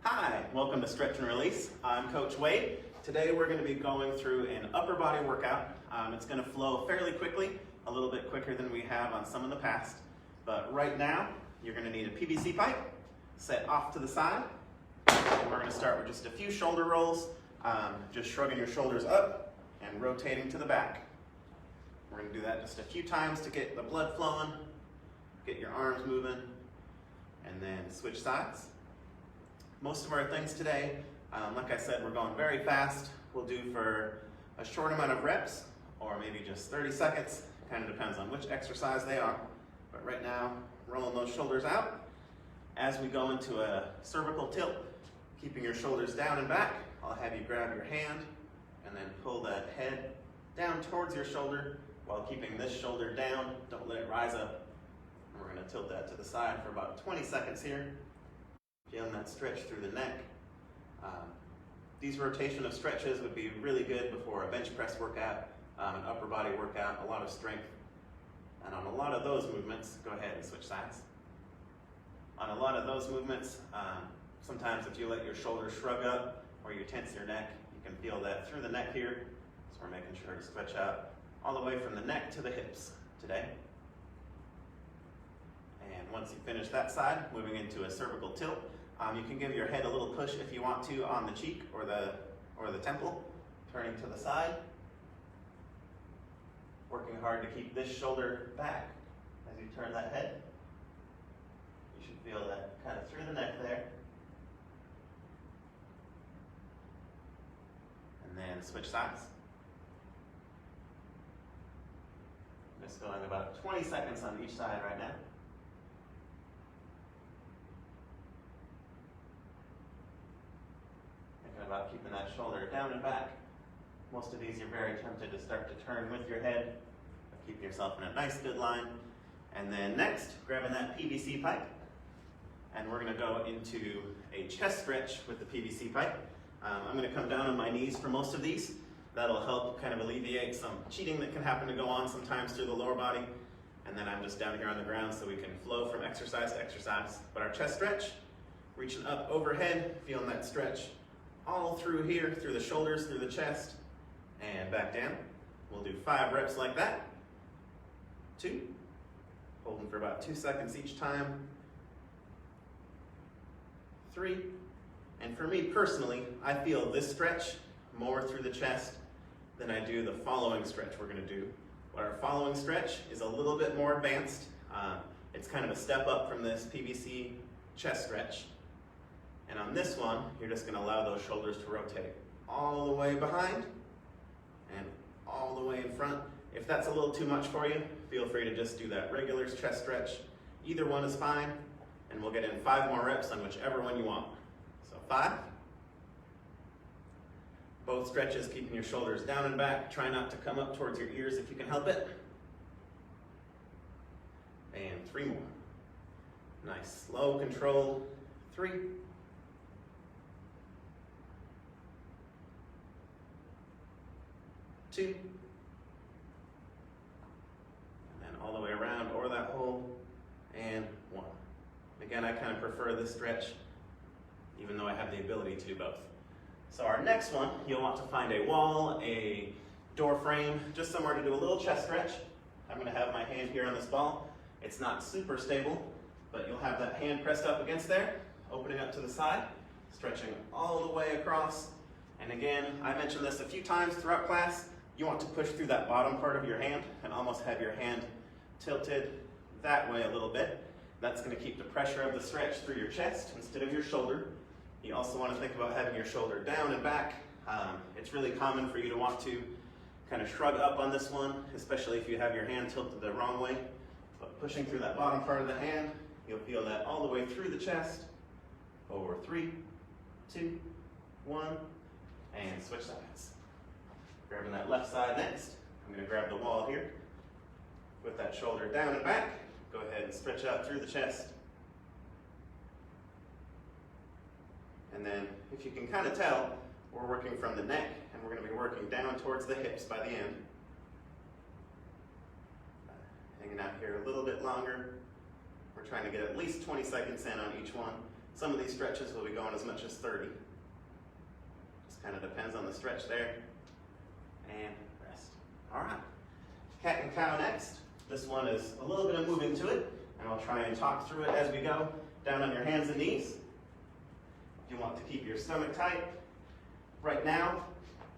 Hi, welcome to Stretch and Release. I'm Coach Wade. Today we're going to be going through an upper body workout. It's going to flow fairly quickly, a little bit quicker than we have on some in the past. But right now, you're going to need a PVC pipe set off to the side. And we're going to start with just a few shoulder rolls, just shrugging your shoulders up and rotating to the back. We're going to do that just a few times to get the blood flowing, get your arms moving, and then switch sides. Most of our things today, like I said, we're going very fast. We'll do for a short amount of reps or maybe just 30 seconds. Kind of depends on which exercise they are. But right now, rolling those shoulders out. As we go into a cervical tilt, keeping your shoulders down and back, I'll have you grab your hand and then pull that head down towards your shoulder while keeping this shoulder down. Don't let it rise up. And we're going to tilt that to the side for about 20 seconds here. Feeling that stretch through the neck. These rotation of stretches would be really good before a bench press workout, an upper body workout, a lot of strength. And on a lot of those movements, go ahead and switch sides. On a lot of those movements, sometimes if you let your shoulders shrug up or you tense your neck, you can feel that through the neck here. So we're making sure to stretch out all the way from the neck to the hips today. And once you finish that side, moving into a cervical tilt, you can give your head a little push if you want to on the cheek or the temple, turning to the side. Working hard to keep this shoulder back as you turn that head. You should feel that kind of through the neck there. And then switch sides. Just going about 20 seconds on each side right now. About keeping that shoulder down and back. Most of these you're very tempted to start to turn with your head, but keep yourself in a nice good line. And then next, grabbing that PVC pipe, and we're going to go into a chest stretch with the PVC pipe. I'm going to come down on my knees for most of these. That'll help kind of alleviate some cheating that can happen to go on sometimes through the lower body. And then I'm just down here on the ground so we can flow from exercise to exercise. But our chest stretch, reaching up overhead, feeling that stretch all through here, through the shoulders, through the chest, and back down. We'll do 5 reps like that. 2, holding for about 2 seconds each time. 3, and for me personally, I feel this stretch more through the chest than I do the following stretch we're gonna do. Our following stretch is a little bit more advanced. It's kind of a step up from this PVC chest stretch. And on this one, you're just going to allow those shoulders to rotate all the way behind and all the way in front. If that's a little too much for you, feel free to just do that regular chest stretch. Either one is fine, and we'll get in 5 more reps on whichever one you want. So 5. Both stretches, keeping your shoulders down and back. Try not to come up towards your ears if you can help it. And 3 more. Nice, slow, controlled. 3. 2, and then all the way around or that hole, and 1. Again, I kind of prefer this stretch, even though I have the ability to do both. So our next one, you'll want to find a wall, a door frame, just somewhere to do a little chest stretch. I'm going to have my hand here on this ball. It's not super stable, but you'll have that hand pressed up against there, opening up to the side, stretching all the way across. And again, I mentioned this a few times throughout class. You want to push through that bottom part of your hand and almost have your hand tilted that way a little bit. That's going to keep the pressure of the stretch through your chest instead of your shoulder. You also want to think about having your shoulder down and back. It's really common for you to want to kind of shrug up on this one, especially if you have your hand tilted the wrong way. But pushing through that bottom part of the hand, you'll feel that all the way through the chest. Over 3, 2, 1, and switch sides. Grabbing that left side next. I'm going to grab the wall here. With that shoulder down and back, go ahead and stretch out through the chest. And then, if you can kind of tell, we're working from the neck, and we're going to be working down towards the hips by the end. Hanging out here a little bit longer. We're trying to get at least 20 seconds in on each one. Some of these stretches will be going as much as 30. Just kind of depends on the stretch there. And rest. All right. Cat and cow next. This one is a little bit of moving to it, and I'll try and talk through it as we go. Down on your hands and knees. You want to keep your stomach tight. Right now,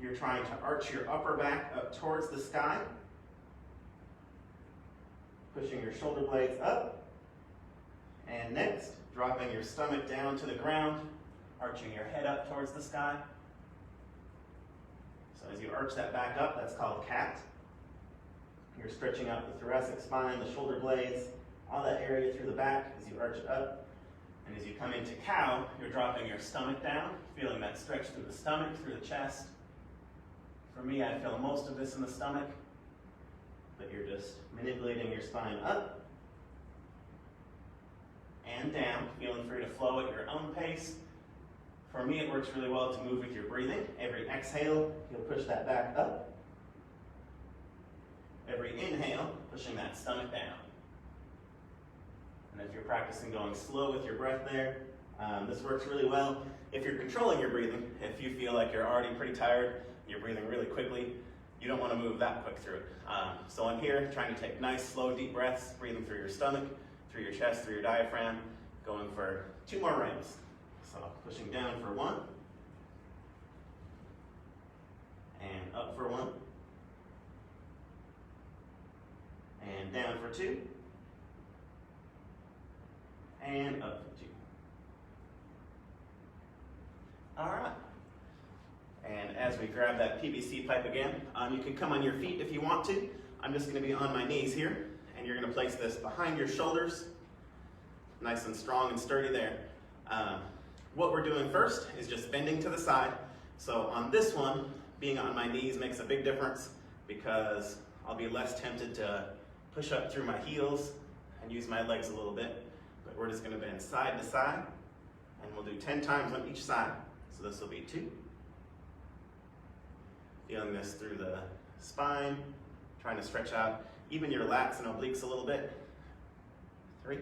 you're trying to arch your upper back up towards the sky. Pushing your shoulder blades up. And next, dropping your stomach down to the ground, arching your head up towards the sky. So as you arch that back up, that's called cat. You're stretching out the thoracic spine, the shoulder blades, all that area through the back as you arch it up. And as you come into cow, you're dropping your stomach down, feeling that stretch through the stomach, through the chest. For me, I feel most of this in the stomach, but you're just manipulating your spine up and down, feeling free to flow at your own pace. For me, it works really well to move with your breathing. Every exhale, you'll push that back up. Every inhale, pushing that stomach down. And if you're practicing going slow with your breath there, this works really well. If you're controlling your breathing, if you feel like you're already pretty tired, you're breathing really quickly, you don't want to move that quick through it. So I'm here trying to take nice, slow, deep breaths, breathing through your stomach, through your chest, through your diaphragm, going for 2 more rounds. So pushing down for 1, and up for 1, and down for 2, and up for 2. All right. And as we grab that PVC pipe again, you can come on your feet if you want to. I'm just going to be on my knees here, and you're going to place this behind your shoulders, nice and strong and sturdy there. What we're doing first is just bending to the side. So on this one, being on my knees makes a big difference because I'll be less tempted to push up through my heels and use my legs a little bit. But we're just going to bend side to side, and we'll do 10 times on each side. So this will be 2. Feeling this through the spine, trying to stretch out even your lats and obliques a little bit. 3.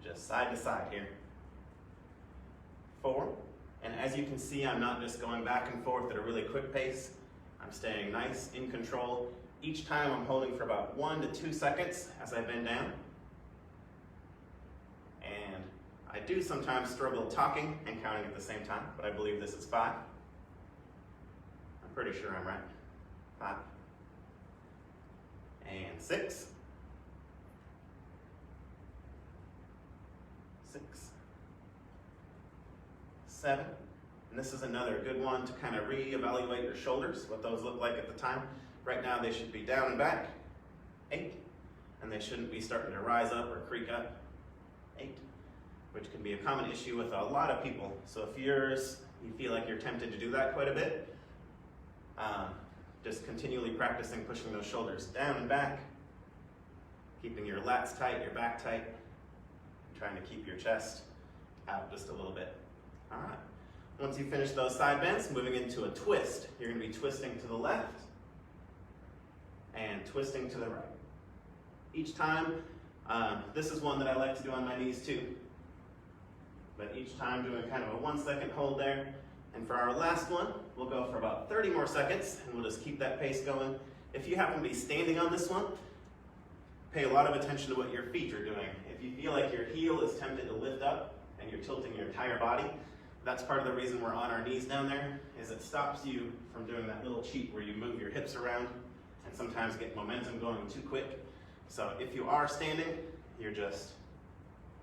Just side to side here. 4. And as you can see, I'm not just going back and forth at a really quick pace. I'm staying nice, in control. Each time I'm holding for about 1 to 2 seconds as I bend down. And I do sometimes struggle talking and counting at the same time, but I believe this is 5. I'm pretty sure I'm right. 5. And 6. 6. 7. And this is another good one to kind of reevaluate your shoulders, what those look like at the time. Right now they should be down and back. 8. And they shouldn't be starting to rise up or creak up. 8. Which can be a common issue with a lot of people. So if you feel like you're tempted to do that quite a bit, just continually practicing pushing those shoulders down and back, keeping your lats tight, your back tight, trying to keep your chest out just a little bit. All right. Once you finish those side bends, moving into a twist. You're going to be twisting to the left and twisting to the right. Each time, this is one that I like to do on my knees too. But each time doing kind of a 1 second hold there. And for our last one, we'll go for about 30 more seconds, and we'll just keep that pace going. If you happen to be standing on this one, pay a lot of attention to what your feet are doing. If you feel like your heel is tempted to lift up and you're tilting your entire body, that's part of the reason we're on our knees down there, is it stops you from doing that little cheat where you move your hips around and sometimes get momentum going too quick. So if you are standing, you're just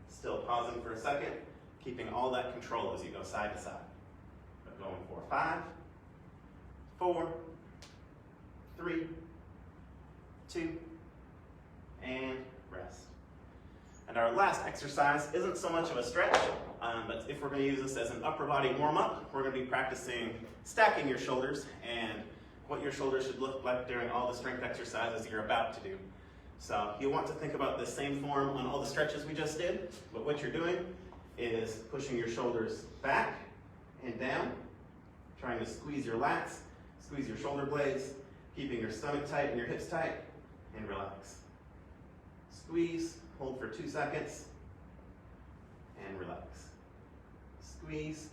still pausing for a second, keeping all that control as you go side to side. But going for 5, 4, 3, 2, and rest. And our last exercise isn't so much of a stretch, but if we're going to use this as an upper body warm-up, we're going to be practicing stacking your shoulders and what your shoulders should look like during all the strength exercises you're about to do. So you want to think about the same form on all the stretches we just did, but what you're doing is pushing your shoulders back and down, trying to squeeze your lats, squeeze your shoulder blades, keeping your stomach tight and your hips tight, and relax. Squeeze, hold for 2 seconds, squeeze.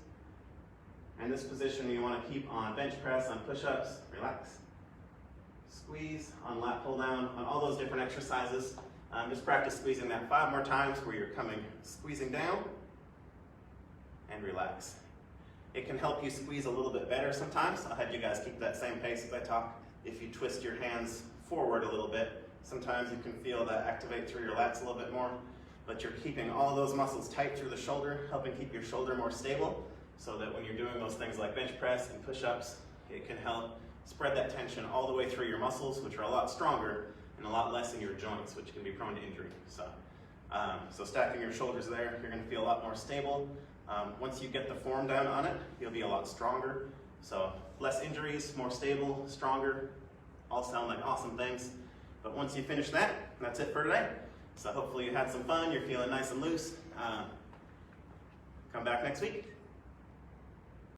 And this position you want to keep on bench press, on push-ups, relax. Squeeze, on lat pull down, on all those different exercises. Just practice squeezing that 5 more times where you're squeezing down and relax. It can help you squeeze a little bit better sometimes. I'll have you guys keep that same pace as I talk. If you twist your hands forward a little bit, sometimes you can feel that activate through your lats a little bit more, but you're keeping all those muscles tight through the shoulder, helping keep your shoulder more stable, so that when you're doing those things like bench press and push-ups, it can help spread that tension all the way through your muscles, which are a lot stronger, and a lot less in your joints, which can be prone to injury. So stacking your shoulders there, you're gonna feel a lot more stable. Once you get the form down on it, you'll be a lot stronger. So less injuries, more stable, stronger, all sound like awesome things. But once you finish that, that's it for today. So hopefully you had some fun, you're feeling nice and loose. Come back next week.